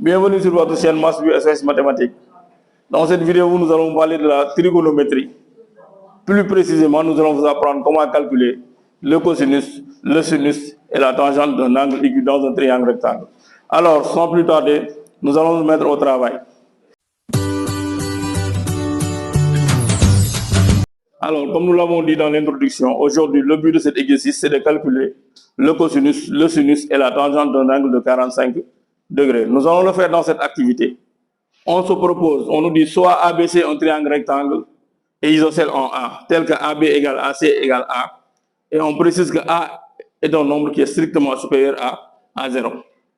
Bienvenue sur votre chaîne Mass SOS Mathématiques. Dans cette vidéo, nous allons parler de la trigonométrie. Plus précisément, nous allons vous apprendre comment calculer le cosinus, le sinus et la tangente d'un angle aigu dans un triangle rectangle. Alors, sans plus tarder, nous allons nous mettre au travail. Alors, comme nous l'avons dit dans l'introduction, aujourd'hui, le but de cet exercice, c'est de calculer le cosinus, le sinus et la tangente d'un angle de 45 degrés. Nous allons le faire dans cette activité. On se propose, on nous dit soit ABC un triangle rectangle et isocèle en A, tel que AB égale AC égale A, et on précise que A est un nombre qui est strictement supérieur à 0.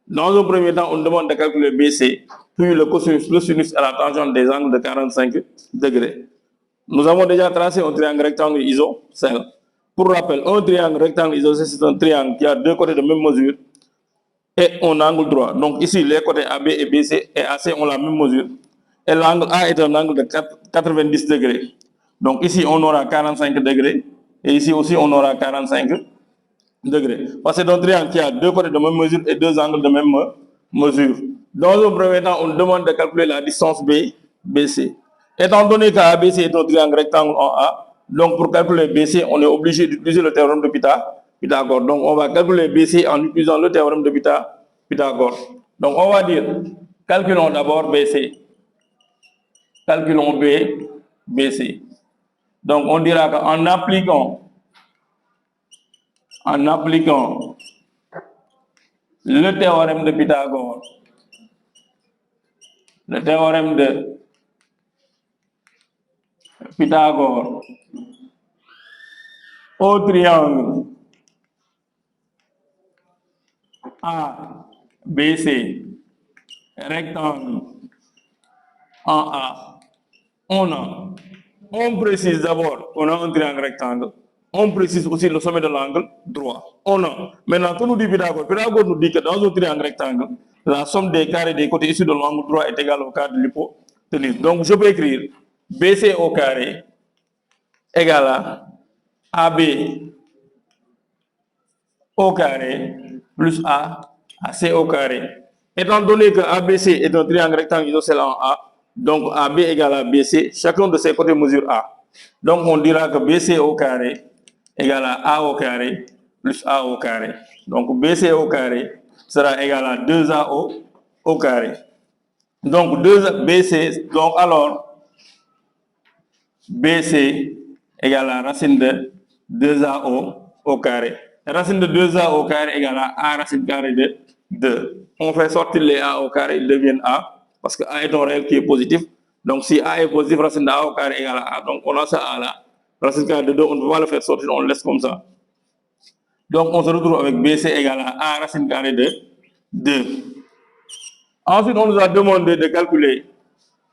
Dans un premier temps, on demande de calculer BC, puis le cosinus, le sinus et la tangente des angles de 45 degrés. Nous avons déjà tracé un triangle rectangle isocèle. Pour rappel, un triangle rectangle isocèle, c'est un triangle qui a deux côtés de même mesure et un angle droit. Donc ici, les côtés AB et BC et AC ont la même mesure. Et l'angle A est un angle de 90 degrés. Donc ici, on aura 45 degrés. Et ici aussi, on aura 45 degrés. Parce que c'est un triangle qui a deux côtés de même mesure et deux angles de même mesure. Dans un premier temps, on demande de calculer la distance BC. Étant donné qu'ABC est un triangle rectangle en A, donc pour calculer BC, on est obligé d'utiliser le théorème de Pythagore. Donc on va calculer BC en utilisant le théorème de Pythagore. Donc on va dire, calculons d'abord BC. Calculons BC. Donc on dira qu'en appliquant le théorème de Pythagore, le théorème de Pythagore au triangle ABC rectangle en A, on précise d'abord qu'on a un triangle rectangle, on précise aussi le sommet de l'angle droit. Maintenant, que nous dit Pythagore? Pythagore nous dit que dans un triangle rectangle, la somme des carrés des côtés issus de l'angle droit est égale au quart de l'hypoténuse. Donc je peux écrire BC au carré égale à AB au carré plus AC au carré. Étant donné que ABC est un triangle rectangle isocèle en A, donc AB égale à BC, chacun de ses côtés mesure A. Donc on dira que BC au carré égale à A au carré plus A au carré. Donc BC au carré sera égal à 2A au carré. Donc 2BC, donc alors BC égale à racine de 2A au carré. Racine de 2A au carré égale à A racine carrée de 2. On fait sortir les A au carré, ils deviennent A, parce que A est un réel qui est positif. Donc si A est positif, racine de A au carré égale à A. Donc on a ça A là. Racine carrée de 2, on ne peut pas le faire sortir, on le laisse comme ça. Donc on se retrouve avec BC égale à A racine carrée de 2. Ensuite, on nous a demandé de calculer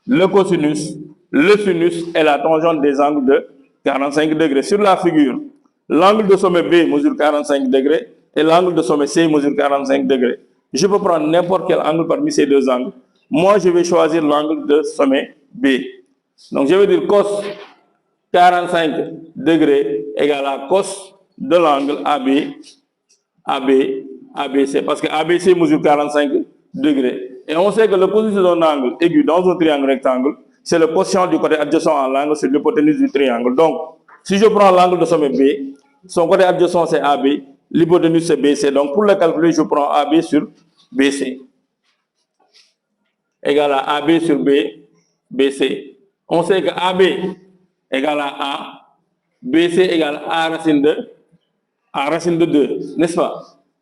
le cosinus, le sinus et la tangente des angles de 45 degrés. Sur la figure, l'angle de sommet B mesure 45 degrés et l'angle de sommet C mesure 45 degrés. Je peux prendre n'importe quel angle parmi ces deux angles. Moi, je vais choisir l'angle de sommet B. Donc, je vais dire cos 45 degrés égale à cos de l'angle ABC, parce que ABC mesure 45 degrés. Et on sait que le cosinus d'un angle aigu dans un triangle rectangle, c'est le quotient du côté adjacent à l'angle sur l'hypoténuse du triangle. Donc, si je prends l'angle de sommet B, son côté adjacent c'est AB, l'hypoténuse c'est BC. Donc, pour le calculer, je prends AB sur BC égale à AB sur BC. On sait que AB égale à A, BC égale à racine de 2, n'est-ce pas?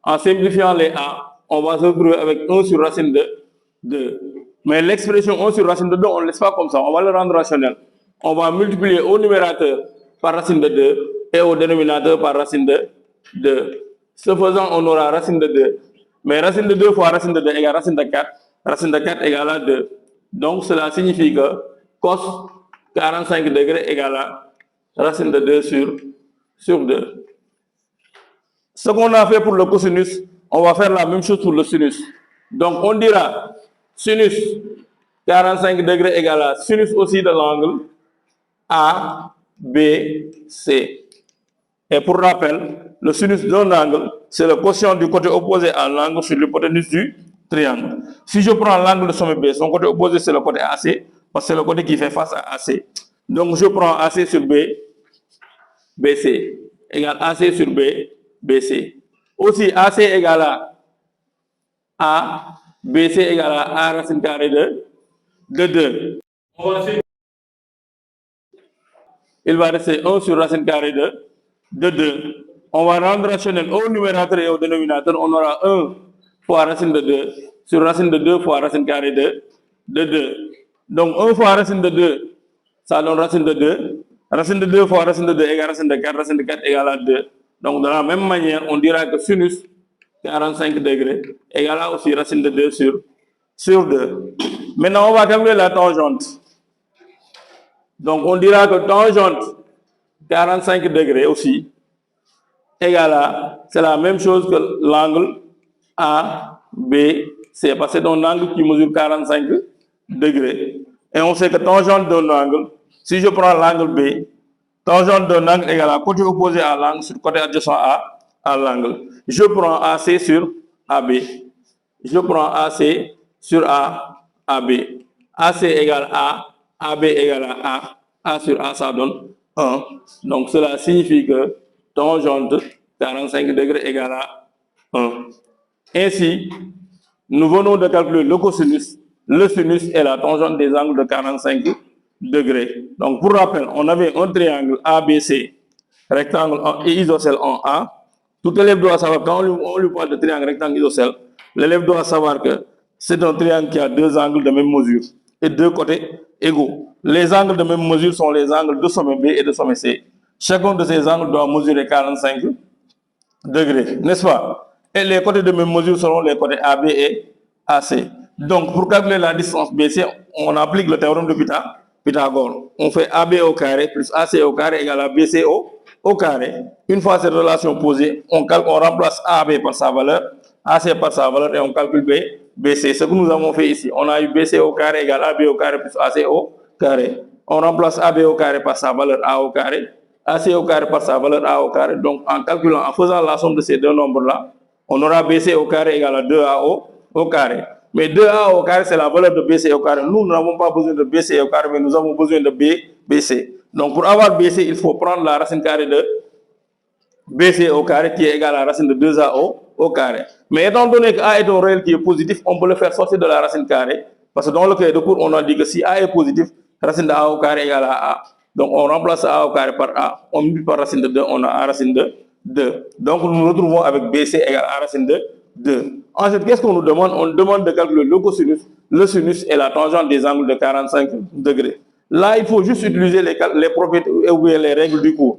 En simplifiant les A, on va se retrouver avec 1 sur racine de 2. Mais l'expression 1 sur racine de 2, on ne laisse pas comme ça, on va le rendre rationnel. On va multiplier au numérateur par racine de 2 et au dénominateur par racine de 2. Ce faisant, on aura racine de 2. Mais racine de 2 fois racine de 2 égale racine de 4. Racine de 4 égale à 2. Donc cela signifie que cos 45 degrés égale à racine de 2 sur 2. Ce qu'on a fait pour le cosinus, on va faire la même chose pour le sinus. Donc on dira sinus 45 degrés égale à sinus aussi de l'angle ABC. Et pour rappel, le sinus d'un angle, c'est le quotient du côté opposé à l'angle sur l'hypoténuse du triangle. Si je prends l'angle de sommet B, son côté opposé c'est le côté AC, parce que c'est le côté qui fait face à AC. Donc je prends AC sur B, BC, égale AC sur B, BC. Aussi AC égale à A, BC égale à A racine carrée de 2. Il va rester 1 sur racine carrée de 2. On va rendre rationnel au numérateur et au dénominateur. On aura 1 fois racine de 2 sur racine de 2 fois racine carrée de 2. Donc 1 fois racine de 2, ça donne racine de 2. Racine de 2 fois racine de 2 égale racine de 4. Racine de 4 égale à 2. Donc de la même manière, on dira que sinus 45 degrés égale à aussi racine de 2 sur 2. Maintenant, on va calculer la tangente. Donc, on dira que tangente 45 degrés aussi égale à, c'est la même chose que l'angle ABC, parce que c'est un angle qui mesure 45 degrés. Et on sait que tangente d'un angle, si je prends l'angle B, tangente d'un angle égale à côté opposé à l'angle sur côté adjacent à l'angle. Je prends AC sur AB. Je prends AC sur AB. AC égale A, AB égale à A sur A, ça donne 1. Donc cela signifie que tangente 45 degrés égale à 1. Ainsi, nous venons de calculer le cosinus, le sinus et la tangente des angles de 45 degrés. Donc pour rappel, on avait un triangle ABC, rectangle et isocèle en A. Tout élève doit savoir, quand on lui parle de triangle rectangle isocèle, l'élève doit savoir que c'est un triangle qui a deux angles de même mesure et deux côtés égaux. Les angles de même mesure sont les angles de sommet B et de sommet C. Chacun de ces angles doit mesurer 45 degrés, n'est-ce pas? Et les côtés de même mesure seront les côtés AB et AC. Donc, pour calculer la distance BC, on applique le théorème de Pythagore. On fait AB au carré plus AC au carré égale à BC au carré. Une fois cette relation posée, on remplace AB par sa valeur, AC par sa valeur et on calcule BC. Ce que nous avons fait ici, on a eu BC au carré égale AB au carré plus AC au carré. On remplace AB au carré par sa valeur A au carré, AC au carré par sa valeur A au carré. Donc, en calculant, en faisant la somme de ces deux nombres-là, on aura BC au carré égale à 2A au carré. Mais 2A au carré, c'est la valeur de BC au carré. Nous n'avons pas besoin de BC au carré, mais nous avons besoin de BC. Donc, pour avoir BC, il faut prendre la racine carrée de BC au carré qui est égale à la racine de 2A au carré. Mais étant donné que A est un réel qui est positif, on peut le faire sortir de la racine carrée. Parce que dans le cas de cours, on a dit que si A est positif, racine de A au carré égale à A. Donc, on remplace A au carré par A. On multiplie par racine de 2, on a A racine de 2. Donc, nous nous retrouvons avec BC égale à racine de 2. Ensuite, qu'est-ce qu'on nous demande? On demande de calculer le cosinus, le sinus et la tangente des angles de 45 degrés. Là, il faut juste utiliser les propriétés ou les règles du cours.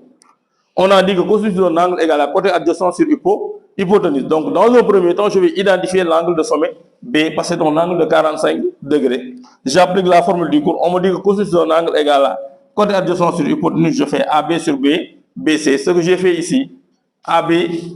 On a dit que cosinus d'un angle égale à côté adjacent sur hypoténuse. Donc, dans un premier temps, je vais identifier l'angle de sommet B, parce que c'est un angle de 45 degrés. J'applique la formule du cours. On me dit que cosinus d'un angle égale à côté adjacent sur hypoténuse, je fais AB sur B, BC. Ce que j'ai fait ici, AB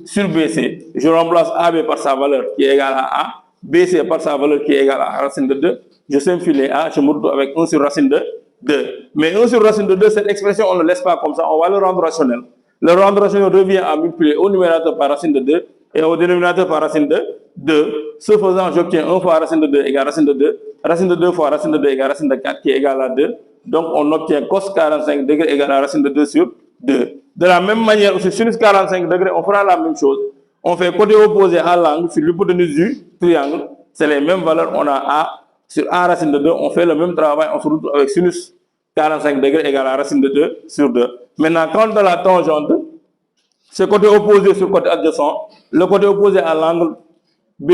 sur BC, je remplace AB par sa valeur qui est égale à A, BC par sa valeur qui est égale à racine de 2. Je simplifie les A, je me retrouve avec 1 sur racine de 2. Mais 1 sur racine de 2, cette expression, on ne le laisse pas comme ça, on va le rendre rationnel. Le rendre rationnel revient à multiplier au numérateur par racine de 2 et au dénominateur par racine de 2. Ce faisant, j'obtiens 1 fois racine de 2 égale racine de 2. Racine de 2 fois racine de 2 égale racine de 4 qui est égale à 2. Donc, on obtient cos 45 degrés égale à racine de 2 sur 2. De la même manière, aussi, sinus 45 degrés, on fera la même chose. On fait côté opposé à l'angle sur l'hypoténuse du triangle. C'est les mêmes valeurs. On a A sur A racine de 2. On fait le même travail. On se retrouve avec sinus 45 degrés égale à racine de 2 sur 2. Maintenant, quant à la tangente, c'est côté opposé sur côté adjacent. Le côté opposé à l'angle B,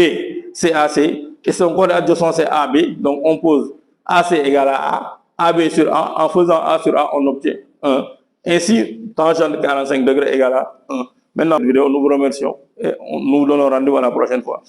c'est AC. Et son côté adjacent, c'est AB. Donc, on pose AC égale à A. AB sur A. En faisant A sur A, on obtient 1. Ainsi, tangente 45 degrés égale à 1. Maintenant, nous vous remercions et nous vous donnons rendez-vous à la prochaine fois.